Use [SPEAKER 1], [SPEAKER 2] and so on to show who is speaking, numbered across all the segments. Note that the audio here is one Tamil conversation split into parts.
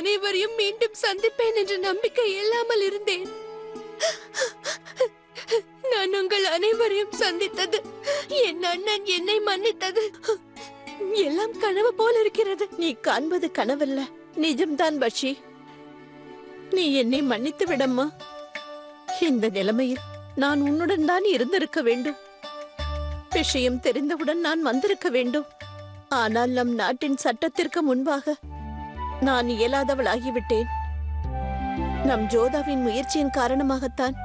[SPEAKER 1] அனைவரையும் மீண்டும் சந்திப்பேன் என்ற நம்பிக்கை இல்லாமல் இருந்தேன். நான் உங்கள் அனைவரையும் சந்தித்தது, என் அண்ணன் என்னை மன்னித்தது எல்லாம் கனவு போல் இருக்கிறது.
[SPEAKER 2] நீ காண்பது கனவல்ல, நிஜம்தான் பஷி. நீ என்னை மன்னித்து விடம்மா. இந்த நிலைமையில் நான் உன்னுடன் தான் இருந்திருக்க வேண்டும். விஷயம் தெரிந்தவுடன் நான் வந்திருக்க வேண்டும். ஆனால் நம் நாட்டின் சட்டத்திற்கு முன்பாக நான் இயலாதவளாகிவிட்டேன். நம் ஜோதாவின் முயற்சியின் காரணமாகத்தான்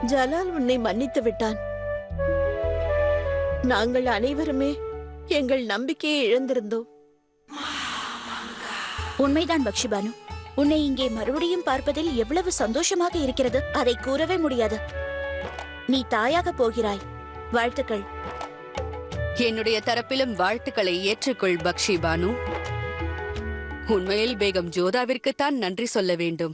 [SPEAKER 2] ஜலால் உன்னை மன்னித்து விட்டான். நாங்கள் அனைவருமே எங்கள் நம்பிக்கையை இழந்திருந்தோம்.
[SPEAKER 3] உண்மைதான் பக்ஷிபானு. உன்னை இங்கே மறுபடியும் பார்ப்பதில் எவ்வளவு சந்தோஷமாக இருக்கிறது, அதை கூறவே முடியாது. நீ தாயாக போகிறாய். வாழ்த்துக்கள்.
[SPEAKER 1] என்னுடைய தரப்பிலும் வாழ்த்துக்களை ஏற்றுக்கொள் பக்ஷி பானு. உண்மையில் பேகம் ஜோதாவிற்குத்தான் நன்றி சொல்ல வேண்டும்.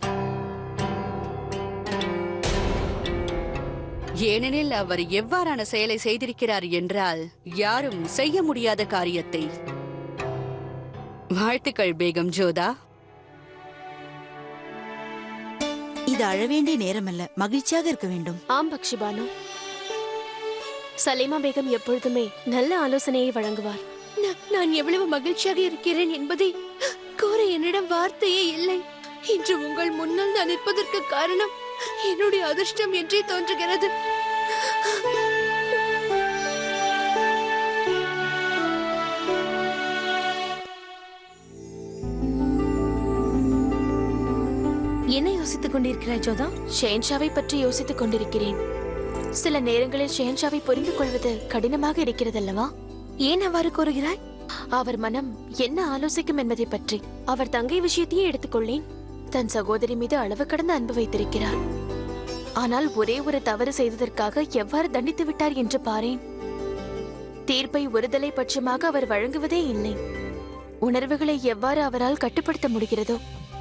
[SPEAKER 1] ஏனெனில் அவர் எவ்வாறான செயலை செய்திருக்கிறார் என்றால் யாரும் செய்ய முடியாத காரியத்தை. வாழ்த்துக்கள் பேகம் ஜோதா.
[SPEAKER 4] இது அழவேண்டிய நேரமல்ல, மகிழ்ச்சியாக இருக்க வேண்டும்.
[SPEAKER 5] ஆம் பக்ஷி பானு. சலீமா பேகம் எப்பொழுதுமே நல்ல ஆலோசனையை வழங்குவார்.
[SPEAKER 1] நான் எவ்வளவு மகிழ்ச்சியாக இருக்கிறேன் என்பதை கூற என்னிடம் வார்த்தையே இல்லை. இன்று உங்கள் முன்னால் நான் நிற்பதற்கு காரணம் என்னுடைய அதிர்ஷ்டம் என்றே தோன்றுகிறது.
[SPEAKER 5] என்ன யோசித்துக் கொண்டிருக்கிறாய் ஜோதா? ஷேன்ஷாவை பற்றி யோசித்துக் கொண்டிருக்கிறேன். சில நேரங்களில் ஷேன்ஷாவை புரிந்து கொள்வது கடினமாக இருக்கிறதல்லவா? ஏன் அவ்வாறு கூறுகிறாய்? அவர் மனம் என்ன ஆலோசிக்கும் என்பதை பற்றி. அவர் தங்கை விஷயத்தையே எடுத்துக்கொள்ளேன். தன் சகோதரி மீது அளவு கடந்த அன்பு வைத்திருக்கிறார். ஆனால் ஒரே ஒரு தவறு செய்ததற்காக எவ்வாறு தண்டித்து விட்டார் என்று பாரேன். தீர்ப்பை ஒருதலை பட்சமாக அவர் வழங்குவதே இல்லை. உணர்வுகளை எவ்வாறு அவரால் கட்டுப்படுத்த முடிகிறதோ,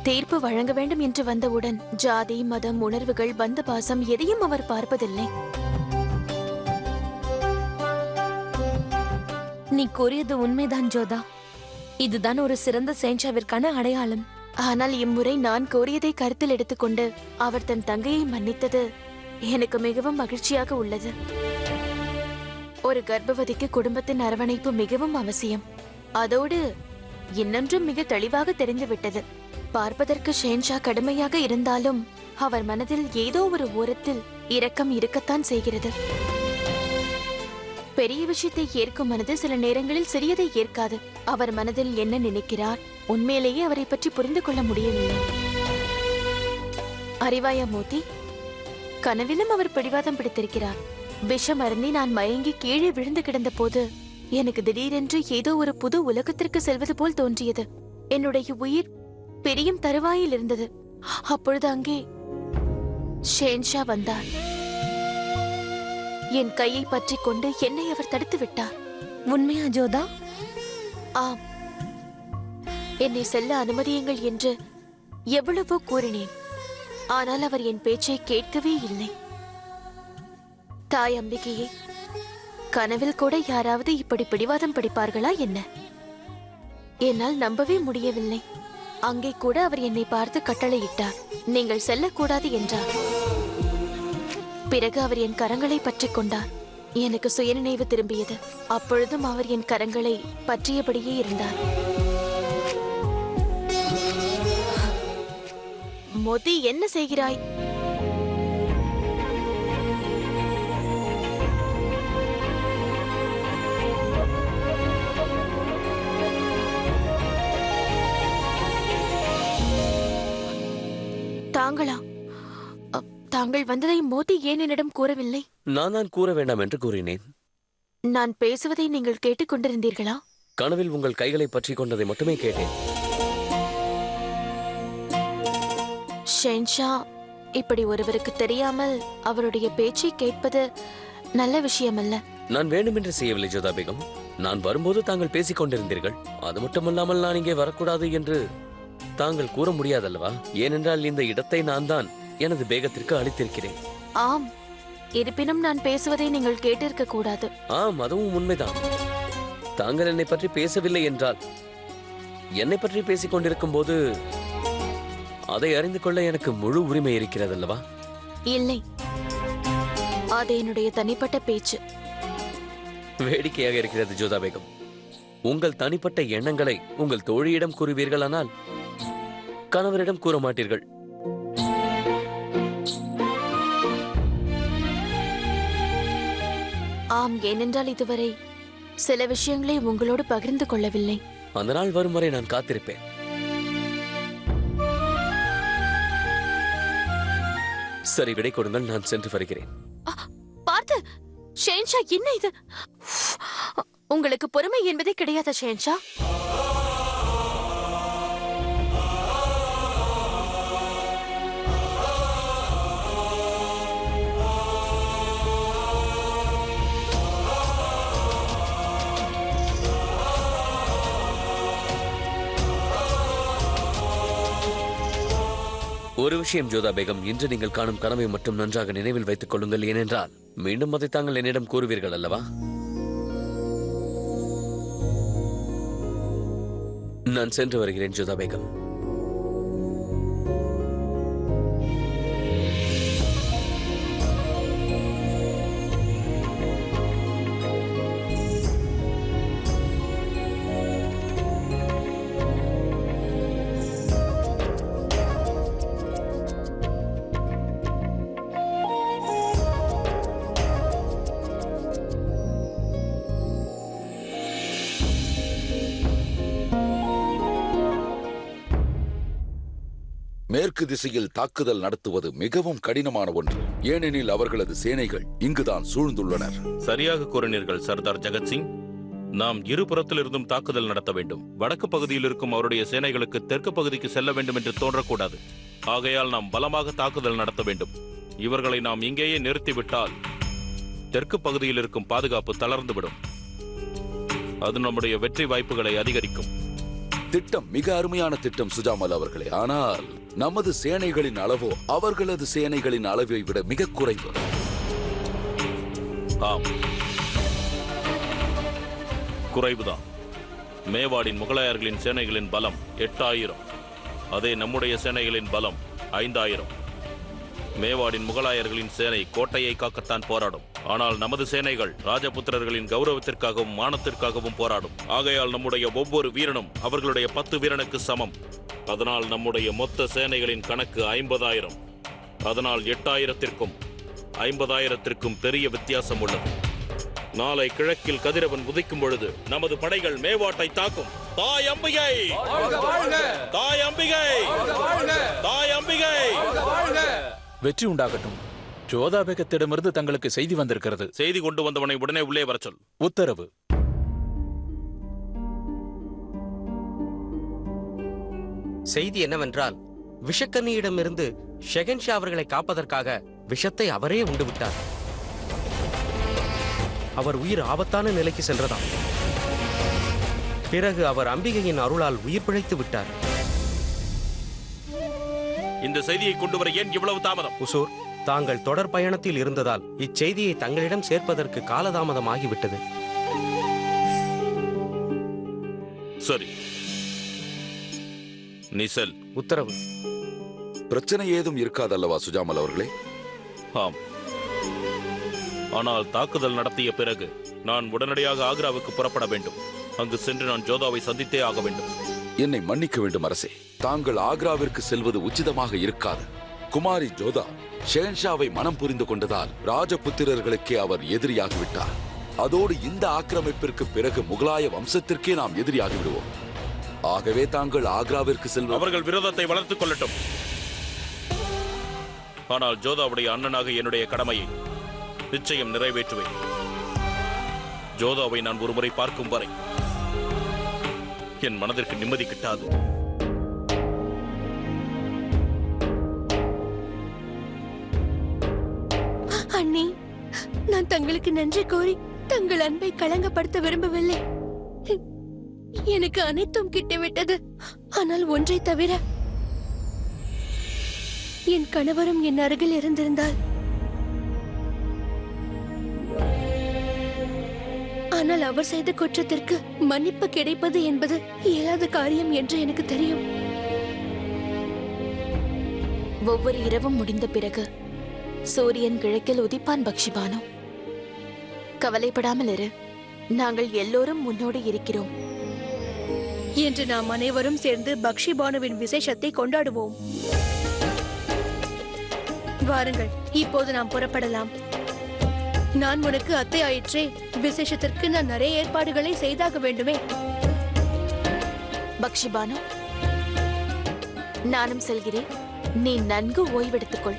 [SPEAKER 5] தீர்ப்பு வழங்க வேண்டும் என்று வந்தவுடன் ஜாதி, மதம், உணர்வுகள், பந்த பாசம் எதையும் அவர் பார்ப்பதில்லை.
[SPEAKER 6] நீ கூறியது உண்மைதான் ஜோதா. இதுதான் ஒரு சிறந்த ஷேன்ஷாவிற்கான அடையாளம்.
[SPEAKER 5] ஆனால் இம்முறை நான் கோரியதை கருத்தில் எடுத்துக்கொண்டு அவர் தன் தங்கையை மன்னித்தது எனக்கு மிகவும் மகிழ்ச்சியாக உள்ளது. ஒரு கர்ப்பவதிக்கு குடும்பத்தின் அரவணைப்பு மிகவும் அவசியம். அதோடு இன்னொன்றும் மிக தெளிவாக தெரிந்துவிட்டது. பார்ப்பதற்கு ஷேன்ஷா கடுமையாக இருந்தாலும் அவர் மனதில் ஏதோ ஒரு ஓரத்தில் இரக்கம் இருக்கத்தான் செய்கிறது. பெரிய விஷயத்தை ஏற்கும் மனது சில நேரங்களில் சிறியதை ஏற்காது. அவர் மனதில் என்ன நினைக்கிறார், உண்மையிலேயே அவரை பற்றி புரிந்து கொள்ள முடியவில்லை. அறிவாயா மோதி, கனவிலும் அவர் பிடிவாதம் பிடித்திருக்கிறார். விஷம் அருந்தி நான் மயங்கி கீழே விழுந்து கிடந்த போது எனக்கு திடீரென்று ஏதோ ஒரு புது உலகத்திற்கு செல்வது போல் தோன்றியது. என்னுடைய உயிர் பெரியும் தருவாயில் இருந்தது. அப்பொழுது அங்கே ஷேன்ஷா வந்தார். என் கையை பற்றி கொண்டு என்னை அவர் தடுத்து விட்டார்.
[SPEAKER 6] உண்மையா ஜோதா?
[SPEAKER 5] ஆம். என்னை செல்ல அனுமதியுங்கள் என்று எவ்வளவோ கூறினேன். ஆனால் அவர் என் பேச்சை கேட்கவே இல்லை. தாய் அம்பிகையே, கனவில் கூட யாராவது இப்படி பிடிவாதம் பிடிப்பார்களா என்ன? என்னால் நம்பவே முடியவில்லை. அங்கே கூட அவர் என்னை பார்த்து கட்டளையிட்டார். நீங்கள் செல்லக்கூடாது என்றார். பிறகு அவர் என் கரங்களை பற்றிக் கொண்டார். எனக்கு சுயநினைவு திரும்பியது. அப்பொழுதும் அவர் என் கரங்களை பற்றியபடியே இருந்தார். மோதி, என்ன செய்கிறாய்? தாங்களா? தாங்கள் வந்ததை மோதி ஏன் என்னிடம் கூறவில்லை?
[SPEAKER 7] நான் தான் கூற வேண்டாம் என்று கூறினேன்.
[SPEAKER 5] நான் பேசுவதை நீங்கள் கேட்டுக்கொண்டிருந்தீர்களா?
[SPEAKER 7] கனவில் உங்கள் கைகளை பற்றி கொண்டதை மட்டுமே கேட்டேன்.
[SPEAKER 5] ஷேன்ஷா இப்படி ஒருவருக்கு தெரியாமல் அவருடைய பேச்சை கேட்பது நல்ல விஷயமல்ல.
[SPEAKER 7] நான் வேண்டுமென்று செய்யவில்லை ஜோதா பேகம். நான் வரும்போது தாங்கள் பேசிக் கொண்டிருந்தீர்கள். அது மட்டுமல்லாமல் நான் இங்கே வரக்கூடாது என்று தாங்கள் கூற முடியாதல்லவா? ஏனென்றால் இந்த இடத்தை நான் தான் எனது பேகத்திற்கு அளித்திருக்கிறேன்.
[SPEAKER 5] ஆம், இருப்பினும் நான் பேசுவதை நீங்கள் கேட்டிருக்க கூடாது.
[SPEAKER 7] ஆம், அதுவும் உண்மைதான். தாங்கள் என்னை பற்றி பேசவில்லை என்றால், என்னை பற்றி பேசிக் கொண்டிருக்கும் போது அதை அறிந்து கொள்ள எனக்கு முழு உரிமை இருக்கிறதல்லவா?
[SPEAKER 5] இல்லை, அது என்னுடைய தனிப்பட்ட பேச்சு.
[SPEAKER 7] வேடிக்கையாக இருக்கிறது ஜோதா பேகம். உங்கள் தனிப்பட்ட எண்ணங்களை உங்கள் தோழியிடம் கூறுவீர்களானால் கணவரிடம் கூற மாட்டீர்கள்.
[SPEAKER 5] ஆம், ஏனென்றால் இதுவரை சில விஷயங்களை உங்களோடு பகிர்ந்து கொள்ளவில்லை.
[SPEAKER 7] அந்த நாள் வரும் வரை நான் காத்திருப்பேன். சரி, விடை கொடுங்கள், நான் சென்று வருகிறேன்.
[SPEAKER 5] பார்த்து ஷேன்ஷா, என்ன இது? உங்களுக்கு பொறுமை என்பதே கிடையாதா ஷேன்ஷா?
[SPEAKER 7] ஒரு விஷயம் ஜோதா பேகம், இன்று நீங்கள் காணும் கனவை மட்டும் நன்றாக நினைவில் வைத்துக் கொள்ளுங்கள். ஏனென்றால் மீண்டும் அதை தாங்கள் என்னிடம் கூறுவீர்கள் அல்லவா? நான் சென்று வருகிறேன் ஜோதா பேகம்.
[SPEAKER 8] மேற்கு திசையில் தாக்குதல் நடத்துவது மிகவும் கடினமான ஒன்று. ஏனெனில் அவர்களது சேனைகள் இங்குதான் சூழ்ந்துள்ளனர்.
[SPEAKER 9] சரியாக கூறினீர்கள் சர்தார் ஜெகத்சிங். நாம் இருபுறத்திலிருந்தும் தாக்குதல் நடத்த வேண்டும். வடக்கு பகுதியில் இருக்கும் அவருடைய சேனைகளுக்கு தெற்கு பகுதிக்கு செல்ல வேண்டும் என்று தோன்றக்கூடாது. ஆகையால் நாம் பலமாக தாக்குதல் நடத்த வேண்டும். இவர்களை நாம் இங்கேயே நிறுத்திவிட்டால் தெற்கு பகுதியில் இருக்கும் பாதுகாப்பு தளர்ந்துவிடும். அது நம்முடைய வெற்றி வாய்ப்புகளை அதிகரிக்கும்.
[SPEAKER 8] திட்டம் மிக அருமையான திட்டம் சுஜாமல் அவர்களே. ஆனால் நமது சேனைகளின் அளவோ அவர்களது சேனைகளின் அளவை விட மிக குறைவு.
[SPEAKER 9] ஆம், குறைவுதான். மேவாடின் முகலாயர்களின் சேனைகளின் பலம் 8000. அதே நம்முடைய சேனைகளின் பலம் 5000. மேவாடின் முகலாயர்களின் சேனை கோட்டையை காக்கத்தான் போராடும். ஆனால் நமது சேனைகள் ராஜபுத்திரர்களின் கௌரவத்திற்காகவும் மானத்திற்காகவும் போராடும். ஆகையால் நம்முடைய ஒவ்வொரு வீரனும் அவர்களுடைய 10 வீரனுக்கு சமம். அதனால் நம்முடைய மொத்த சேனைகளின் கணக்கு 50,000. அதனால் 8000த்திற்கும் 50,000த்திற்கும் பெரிய வித்தியாசம் உள்ளது. நாளை கிழக்கில் கதிரவன் உதிக்கும் பொழுது நமது படைகள் மேவாட்டை தாக்கும். தாய் அம்பிகை! தாய் அம்பிகை! தாய் அம்பிகை!
[SPEAKER 10] வெற்றி உண்டாகட்டும். ஜோதா பேகத்திடமிருந்து தங்களுக்கு செய்தி வந்திருக்கிறது.
[SPEAKER 9] செய்தி கொண்டு வந்தவனை உடனே உள்ளே வரச் சொல்.
[SPEAKER 10] உத்தரவு.
[SPEAKER 11] செய்தி என்னவென்றால், விஷக்கன்னியிடமிருந்து ஷெகன்ஷா அவர்களை காப்பதற்காக விஷத்தை அவரே உண்டு விட்டார். அவர் உயிர் ஆபத்தான நிலைக்கு சென்றதாம். பிறகு அவர் அம்பிகையின் அருளால் உயிர் பிழைத்து விட்டார்.
[SPEAKER 9] இந்த செய்தியை கொண்டு வர ஏன் இவ்வளவு தாமதம்?
[SPEAKER 11] உசூர், தாங்கள் தொடர் பயணத்தில் இருந்ததால் இச்செய்தியை தங்களிடம் சேர்ப்பதற்கு காலதாமதம் ஆகிவிட்டது.
[SPEAKER 9] சரி, நீ செல்.
[SPEAKER 11] உத்தரவு.
[SPEAKER 8] பிரச்சனை ஏதும் இருக்காதல்லவா சுஜாமல் அவர்களே?
[SPEAKER 9] ஆம், ஆனால் தாக்குதல் நடத்திய பிறகு நான் உடனடியாக ஆக்ராவுக்கு புறப்பட வேண்டும். அங்கு சென்று நான் ஜோதாவை சந்தித்தே ஆக வேண்டும்.
[SPEAKER 8] என்னை மன்னிக்க வேண்டும் அரசே. தாங்கள் ஆக்ராவிற்கு செல்வது உச்சிதமாக இருக்காது. குமாரி ஜோதா ஷெகன்ஷாவை மனம் புரிந்து கொண்டதால் ராஜபுத்திரர்களுக்கே அவர் எதிரியாகிவிட்டார். அதோடு இந்த ஆக்கிரமிப்பிற்கு பிறகு முகலாய வம்சத்திற்கே நாம் எதிரியாகி விடுவோம். ஆகவே தாங்கள் ஆக்ராவிற்கு செல்வது...
[SPEAKER 9] அவர்கள் விரோதத்தை வளர்த்துக் கொள்ளட்டும். ஆனால் ஜோதாவுடைய அண்ணனாக என்னுடைய கடமையை நிச்சயம் நிறைவேற்றுவேன். ஜோதாவை நான் ஒருமுறை பார்க்கும் வரை என் மனதிற்கு நிம்மதி கிட்டாது.
[SPEAKER 1] அண்ணி, நான் தங்களுக்கு நன்றி கோரி தங்கள் அன்பை களங்கப்படுத்த விரும்பவில்லை. எனக்கு அனைத்தும் கிட்டிவிட்டது. ஆனால் ஒன்றை தவிர, என் கணவரும் என் அருகில் இருந்திருந்தால். ஆனால் அவர் செய்த குற்றத்திற்கு மன்னிப்பு கிடைப்பது என்பது இயலாத காரியம் என்று எனக்கு தெரியும்.
[SPEAKER 5] ஒவ்வொரு இரவும் முடிந்த பிறகு சூரியன் கிழக்கில் உதிப்பான் பக்ஷிபானு. கவலைப்படாமல் இரு, நாங்கள் எல்லோரும் முன்னோடு இருக்கிறோம்.
[SPEAKER 1] இன்று நாம் அனைவரும் சேர்ந்து பக்ஷிபானுவின் விசேஷத்தை கொண்டாடுவோம். வாருங்கள், இப்போது நாம் புறப்படலாம். நான் உனக்கு அத்தை ஆயிற்றே, விசேஷத்திற்கு நான் நிறைய ஏற்பாடுகளை செய்தாக வேண்டுமே.
[SPEAKER 5] பக்ஷிபானு, நானும் செல்கிறேன். நீ நன்கு ஓய்வெடுத்துக்கொள்.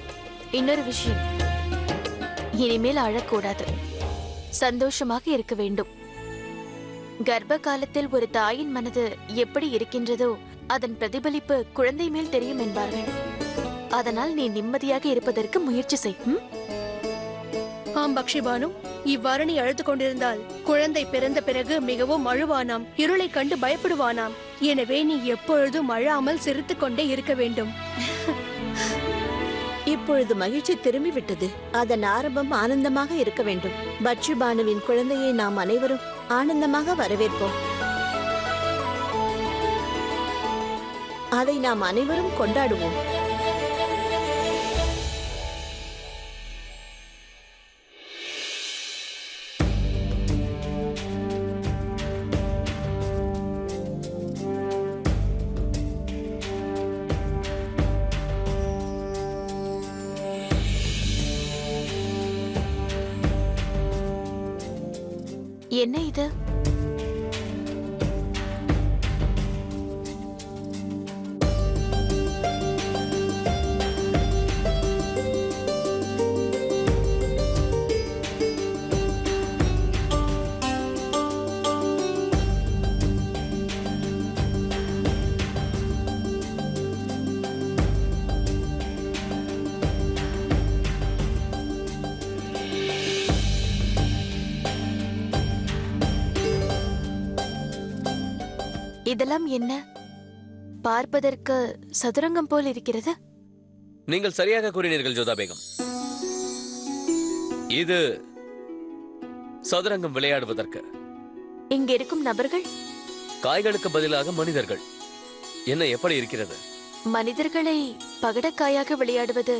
[SPEAKER 5] இன்னொரு விஷயம், இனிமேல் அழக்கூடாது, சந்தோஷமாக இருக்க வேண்டும். கர்ப்ப காலத்தில் ஒரு தாயின் மனது எப்படி இருக்கின்றதோ அதன் பிரதிபலிப்பு குழந்தை மேல் தெரியும் என்பார்கள். அதனால் நீ நிம்மதியாக இருப்பதற்கு முயற்சி செய்.
[SPEAKER 1] ஆம் பக்ஷிபானு, இவ்வாறு நீ அழுது கொண்டிருந்தால் குழந்தை பிறந்த பிறகு மிகவும் அழுவானாம், இருளை கண்டு பயப்படுவானாம். எனவே நீ எப்பொழுதும் அழாமல் சிரித்துக் கொண்டே இருக்க வேண்டும்.
[SPEAKER 2] இப்பொழுது மகிழ்ச்சி திரும்பிவிட்டது. அதன் ஆரம்பம் ஆனந்தமாக இருக்க வேண்டும். பக்ஷிபானுவின் குழந்தையை நாம் அனைவரும் ஆனந்தமாக வரவேற்போம். அதை நாம் அனைவரும் கொண்டாடுவோம்.
[SPEAKER 5] என்ன இது? இதெல்லாம் என்ன? பார்ப்பதற்கு சதுரங்கம் போல் இருக்கிறது.
[SPEAKER 7] நீங்கள் சரியாக கூறினீர்கள் ஜோதா பேகம். இது சதுரங்கம் விளையாடுவதற்கு.
[SPEAKER 5] இங்க இருக்கும் நபர்கள்
[SPEAKER 7] காய்களுக்கு பதிலாக மனிதர்கள். என்ன, எப்படி இருக்கிறது?
[SPEAKER 5] மனிதர்களை பகடக்காயாக விளையாடுவது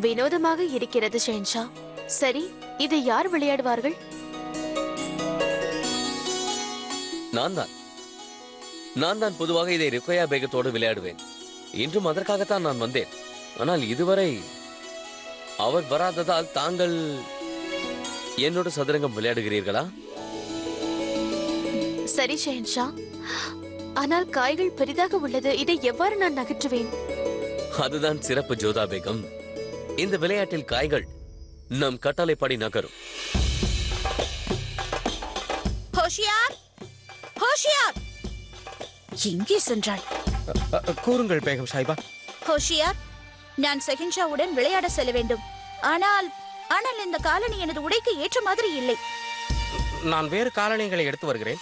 [SPEAKER 5] வினோதமாக இருக்கிறது ஷென்ஷா. சரி, இதை யார் விளையாடுவார்கள்?
[SPEAKER 7] நான் தான் பொதுவாக இதை ருக்கையா பேகத்தோடு விளையாடுவேன். இன்றும் அதற்காகத்தான் நான் வந்தேன். ஆனால் இதுவரை அவர் வராததால் தாங்கள் என்னோட சதுரங்கம் விளையாடுகிறீர்களா?
[SPEAKER 5] சரி ஷென்ஷா, ஆனால் காய்கள் பெரிதாக உள்ளது. இதை எவ்வாறு நான் நகற்றுவேன்?
[SPEAKER 7] அதுதான் சிறப்பு ஜோதா பேகம். இந்த விளையாட்டில் காய்கள் நம் கட்டளைப்படி நகரும்.
[SPEAKER 3] ஹோஷியார், ஹோஷியார், எங்கே சென்றாள்?
[SPEAKER 11] கூறுங்கள் பேகம் சாஹிபா.
[SPEAKER 3] ஹோஷியார், நான் செஹின்ஷாவுடன் விளையாட செல்ல வேண்டும். ஆனால் இந்த காலணி எனது உடைக்கு ஏற்ற மாதிரி இல்லை.
[SPEAKER 11] நான் வேறு காலணிகளை எடுத்து வருகிறேன்.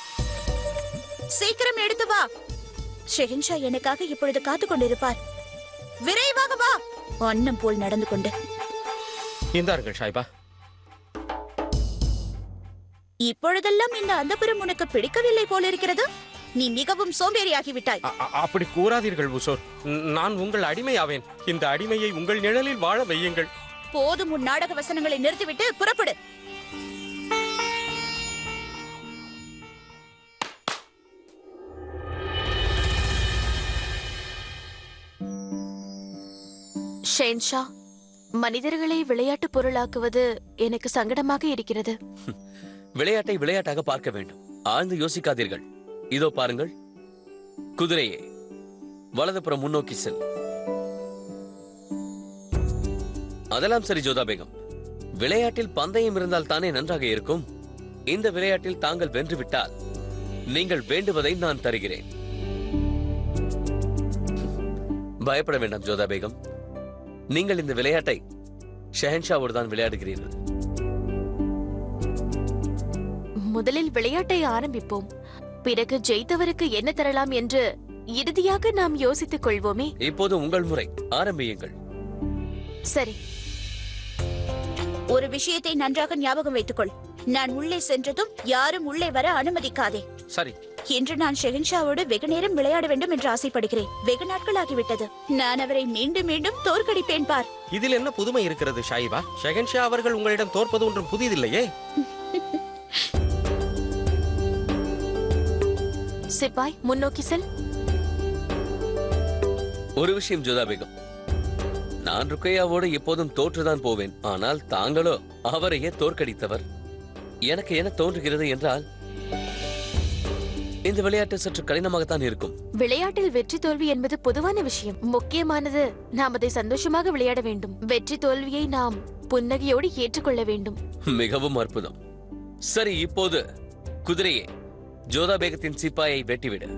[SPEAKER 3] சீக்கிரம் எடுத்து வா. ஷெஹின்ஷா எனக்காக இப்பொழுது காத்துக் கொண்டிருப்பார். விரைவாக வா. அன்னம் போல் நடந்து கொண்டு.
[SPEAKER 11] இந்தார்கள் சாஹிபா.
[SPEAKER 3] இப்பொழுதெல்லாம் இந்த அந்தப்புறம் உனக்கு பிடிக்கவில்லை போல இருக்கிறது. நீ மிகவும் சோம்பேறியாகிவிட்டாய்.
[SPEAKER 11] அப்படி கூறாதீர்கள் உசோர். நான் உங்கள் அடிமையாவேன். இந்த அடிமையை உங்கள் நிழலில் வாழ வையுங்கள்.
[SPEAKER 3] போதும், உன் நாடக வசனங்களை நிறுத்திவிட்டு புறப்படு.
[SPEAKER 5] ஷென்ஷா, மனிதர்களை விளையாட்டு பொருளாக்குவது எனக்கு சங்கடமாக இருக்கிறது.
[SPEAKER 7] விளையாட்டை விளையாட்டாக பார்க்க வேண்டும். ஆழ்ந்து யோசிக்காதீர்கள். இதோ பாருங்கள், குதிரையே, வலதுபுறம் முன்னோக்கி செல். அதெல்லாம் சரி ஜோதா பேகம். விளையாட்டில் பந்தயம் இருந்தால் தானே நன்றாக இருக்கும். இந்த விளையாட்டில் தாங்கள் வென்றுவிட்டால் நீங்கள் வேண்டுவதை நான் தருகிறேன். பயப்பட வேண்டாம் ஜோதா பேகம். நீங்கள் இந்த விளையாட்டை ஷெஹன்ஷாவோடு தான் விளையாடுகிறீர்கள்.
[SPEAKER 5] முதலில் விளையாட்டை ஆரம்பிப்போம். பிறகு ஜெயித்தவருக்கு என்ன தரலாம் என்று இறுதியாக நாம் யோசித்துக் கொள்வோமே.
[SPEAKER 7] இப்போது உங்கள் முறை, ஆரம்பியுங்கள்.
[SPEAKER 5] சரி,
[SPEAKER 3] ஒரு விஷயத்தை நன்றாக ஞாபகம் வைத்துக்கொள். நான் உள்ளே சென்றதும் யாரும் உள்ளே வர அனுமதிக்காதே.
[SPEAKER 11] சரி,
[SPEAKER 3] இன்று நான் ஷெஹன்ஷாவோடு வெகு நேரம் விளையாட வேண்டும் என்று ஆசைப்படுகிறேன். வெகு நாட்கள் ஆகிவிட்டது. நான் அவரை மீண்டும் மீண்டும் தோற்கடிப்பேன் பார்.
[SPEAKER 11] இதில் என்ன புதுமை இருக்கிறது ஷாயிபா? ஷெஹன்ஷா அவர்கள் உங்களிடம் தோற்பது ஒன்றும் புதிதில்லையே.
[SPEAKER 5] சிப்பாய், முன்னோக்கி செல்.
[SPEAKER 7] ஒரு விஷயம் ஜோதா பேகம், நான் ருக்கையாவோடு எப்போதும் தோற்றுதான் போவேன். ஆனால் தாங்களோ அவரையே தோற்கடித்தவர். எனக்கு என்ன தோன்றுகிறது என்றால், இந்த விளையாட்டு சற்று கடினமாகத்தான் இருக்கும்.
[SPEAKER 5] விளையாட்டில் வெற்றி தோல்வி என்பது பொதுவான விஷயம். முக்கியமானது நாம் அதை சந்தோஷமாக விளையாட வேண்டும். வெற்றி தோல்வியை நாம் புன்னகையோடு ஏற்றுக்கொள்ள வேண்டும்.
[SPEAKER 7] மிகவும் அற்புதம். சரி, இப்போது குதிரையே, ஜோதா பேகத்தின் சிப்பாயை வெட்டிவிடு.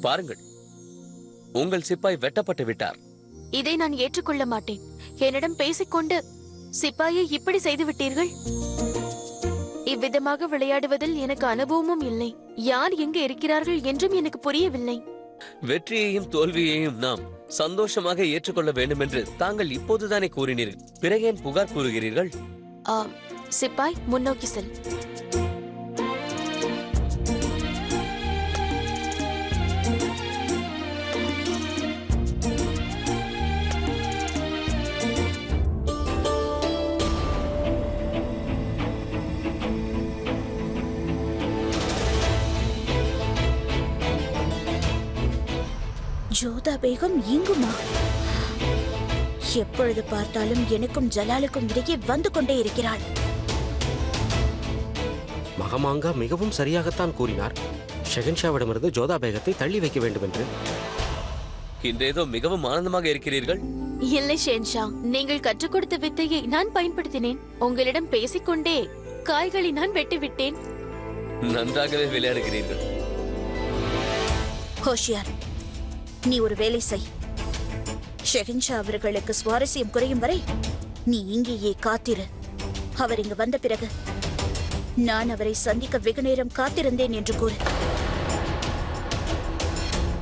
[SPEAKER 7] பாருங்கள், உங்கள் சிப்பாய் வெட்டப்பட்டு விட்டார்.
[SPEAKER 5] இதை நான் ஏற்றுக்கொள்ள மாட்டேன். என்னிடம் பேசிக்கொண்டு சிப்பாயை இப்படி செய்து விட்டீர்கள். இவ்விதமாக விளையாடுவதில் எனக்கு அனுபவமும் இல்லை. யார் எங்கு இருக்கிறார்கள் என்றும் எனக்கு புரியவில்லை.
[SPEAKER 7] வெற்றியையும் தோல்வியையும் நாம் சந்தோஷமாக ஏற்றுக்கொள்ள வேண்டும் என்று தாங்கள் இப்போதுதானே கூறினீர்கள். பிறகு ஏன் புகார் கூறுகிறீர்கள்?
[SPEAKER 5] சிப்பாய், முன்னோக்கி செல்.
[SPEAKER 3] ஜோதா பேகம் இங்குமா? எப்பொழுது பார்த்தாலும் எனக்கும் ஜலாலுக்கும் இடையே வந்து கொண்டே இருக்கிறாள்.
[SPEAKER 11] மகமாங்கா மிகவும் சரியாகத்தான் கூறினார். ஷெஹன்ஷாவிடமிருந்து ஜோதா பேகத்தை தள்ளி வைக்க வேண்டும் என்று.
[SPEAKER 7] இன்றேதோ மிகவும் ஆனந்தமாக இருக்கிறீர்கள்.
[SPEAKER 5] இல்லை ஷென்ஷா, நீங்கள் கற்றுக் கொடுத்த வித்தையை நான் பயன்படுத்தினேன். உங்களிடம் பேசிக்கொண்டே காய்களை நான் வெட்டிவிட்டேன்.
[SPEAKER 7] நன்றாகவே விளையாடுகிறீர்கள்.
[SPEAKER 3] ஹோஷியார், நீ ஒரு வேலை செய். ஷெஹன்ஷா அவர்களுக்கு சுவாரஸ்யம் குறையும் வரை நீ இங்கேயே காத்திரு. அவர் இங்கு வந்த பிறகு நான் அவரை சந்திக்க வெகு நேரம் காத்திருந்தேன் என்று கூறு.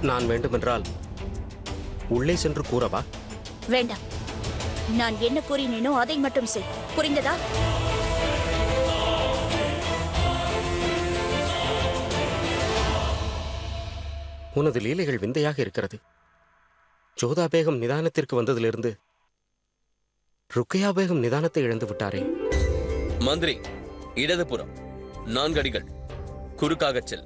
[SPEAKER 11] நான் வேண்டுமென்றால் உள்ளே சென்று கூறவா?
[SPEAKER 3] வேண்டாம். நான் என்ன கூறினேனோ அதை மட்டும் செய். புரிந்ததா?
[SPEAKER 11] உனது லீலைகள் விந்தையாக இருக்கிறது. ஜோதா பேகம் நிதானத்திற்கு வந்ததிலிருந்து ருக்கையா பேகம் நிதானத்தை இழந்து விட்டாரே.
[SPEAKER 7] மந்திரி, இடதுபுறம் 4 அடிகள் குறுக்காகச் செல்.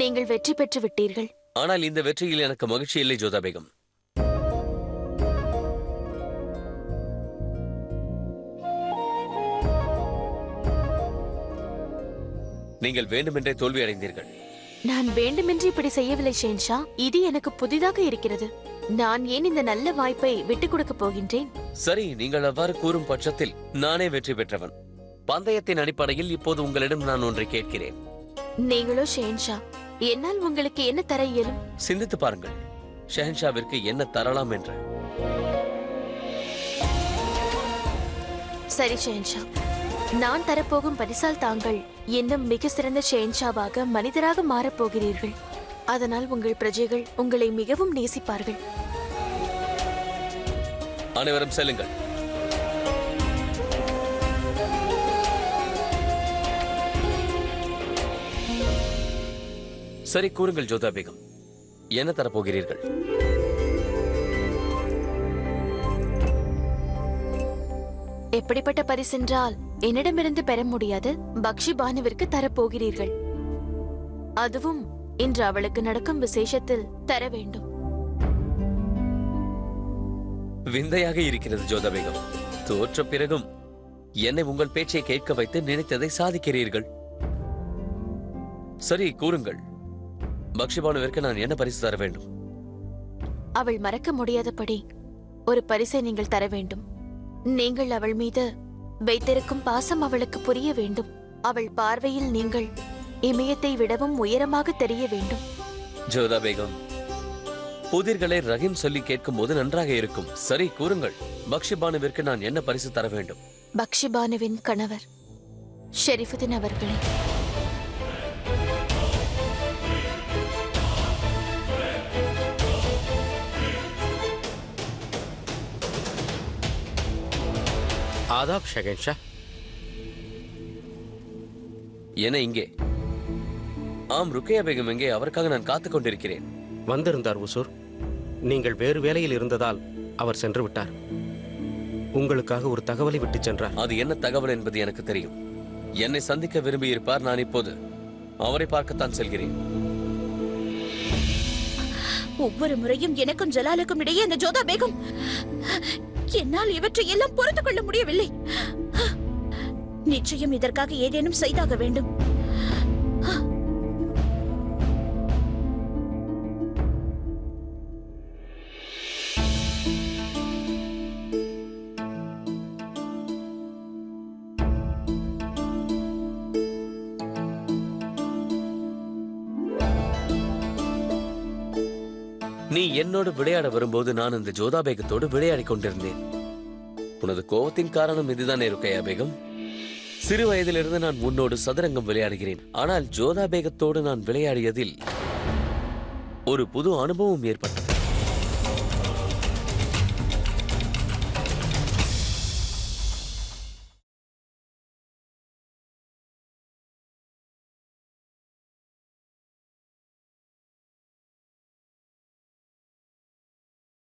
[SPEAKER 5] நீங்கள் வெற்றி பெற்று விட்டீர்கள்.
[SPEAKER 7] ஆனால் இந்த வெற்றியில் எனக்கு மகிழ்ச்சி இல்லை ஜோதா பேகம். நீங்கள் வேண்டுமென்றே தோல்வி அடைந்தீர்கள்.
[SPEAKER 5] நான் வேண்டுமென்று இப்படி செய்யவில்லை ஷென்ஷா. இது எனக்கு புதிதாக இருக்கிறது. நான் ஏன் இந்த நல்ல வாய்ப்பை விட்டுக் கொடுக்க போகின்றேன்?
[SPEAKER 7] சரி, நீங்கள் அவ்வாறு கூறும் பட்சத்தில் நானே வெற்றி பெற்றவன். பந்தயத்தின் அடிப்படையில் இப்போது உங்களிடம் நான் ஒன்றை கேட்கிறேன்.
[SPEAKER 5] நீங்களோ ஷென்ஷா, என்னால் உங்களுக்கு என்ன தர இயலும்?
[SPEAKER 7] சிந்தித்து பாருங்கள், ஷெஹன்ஷாவிற்கு என்ன தரலாம் என்று.
[SPEAKER 5] சரி ஷென்ஷா, நான் தரப்போகும் பரிசால் தாங்கள் இன்னும் மிக சிறந்த ஷென்ஷாவாக, மனிதராக மாறப்போகிறீர்கள். அதனால் உங்கள் பிரஜைகள் உங்களை மிகவும் நேசிப்பார்கள்.
[SPEAKER 7] அனைவரும் செல்லுங்கள். சரி, கூறுங்கள் ஜோதா பேகம், என்ன தரப்போகிறீர்கள்?
[SPEAKER 5] எப்படிப்பட்ட பரிசென்றால் என்னிடமிருந்து பெற முடியாது. பக்ஷி பானுவிற்கு தரப்போகிறீர்கள். அதுவும் இன்று அவளுக்கு நடக்கும் விசேஷத்தில் தர வேண்டும்.
[SPEAKER 7] விந்தையாக இருக்கிறது ஜோதா பேகம். தோற்ற பிறகும் என்னை உங்கள் பேச்சை கேட்க வைத்து நினைத்ததை சாதிக்கிறீர்கள். சரி, கூறுங்கள், பக்ஷிபானுவிற்கு நான் என்ன பரிசு தர வேண்டும்?
[SPEAKER 5] அவள் மறக்க முடியாதபடி ஒரு பரிசை நீங்கள் தர வேண்டும். நீங்கள் அவள் மீது வைத்திருக்கும் பாசம் அவளுக்கு புரிய வேண்டும். அவள் பார்வையில் நீங்கள் இமயத்தை விடவும் உயரமாக தெரிய வேண்டும்.
[SPEAKER 7] ஜோதா பேகம், புதிர்களை ரஹீம் சொல்லி கேட்கும் போது நன்றாக இருக்கும். சரி, கூறுங்கள், பக்ஷிபானுவிற்கு நான் என்ன பரிசு தர வேண்டும்?
[SPEAKER 5] பக்ஷிபானுவின் கணவர் ஷெரீஃபுதீன் அவர்களே.
[SPEAKER 11] ஆதாப் ஷெகன்ஷா.
[SPEAKER 7] என்ன இங்கே? ஆம், ருக்கையா பேகம் எங்கே? அவருக்காக நான் காத்துக் கொண்டிருக்கிறேன்.
[SPEAKER 11] வந்திருந்தார் உசூர். நீங்கள் வேறு வேலையில் இருந்ததால் அவர் சென்று விட்டார். உங்களுக்காக ஒரு தகவலை விட்டு சென்றார்.
[SPEAKER 7] அது என்ன தகவல் என்பது எனக்கு தெரியும். என்னை சந்திக்க விரும்பியிருப்பார். நான் இப்போது அவரை பார்க்கத்தான் செல்கிறேன்.
[SPEAKER 3] ஒவ்வொரு முறையும் எனக்கும் ஜலாலுக்கும் இடையே அந்த ஜோதா பேகம், என்னால் இவற்றை எல்லாம் பொறுத்து கொள்ள முடியவில்லை. நிச்சயம் இதற்காக ஏதேனும் செய்தாக வேண்டும்.
[SPEAKER 7] நீ என்னோடு விளையாட வரும்போது நான் இந்த ஜோதா பேகத்தோடு விளையாடிக் கொண்டிருந்தேன். உனது கோபத்தின் காரணம் இதுதானே ருக்கையா பேகம்? சிறு வயதிலிருந்து நான் உன்னோடு சதுரங்கம் விளையாடுகிறேன். ஆனால் ஜோதா பேகத்தோடு நான் விளையாடியதில் ஒரு புது அனுபவம் ஏற்பட்டது.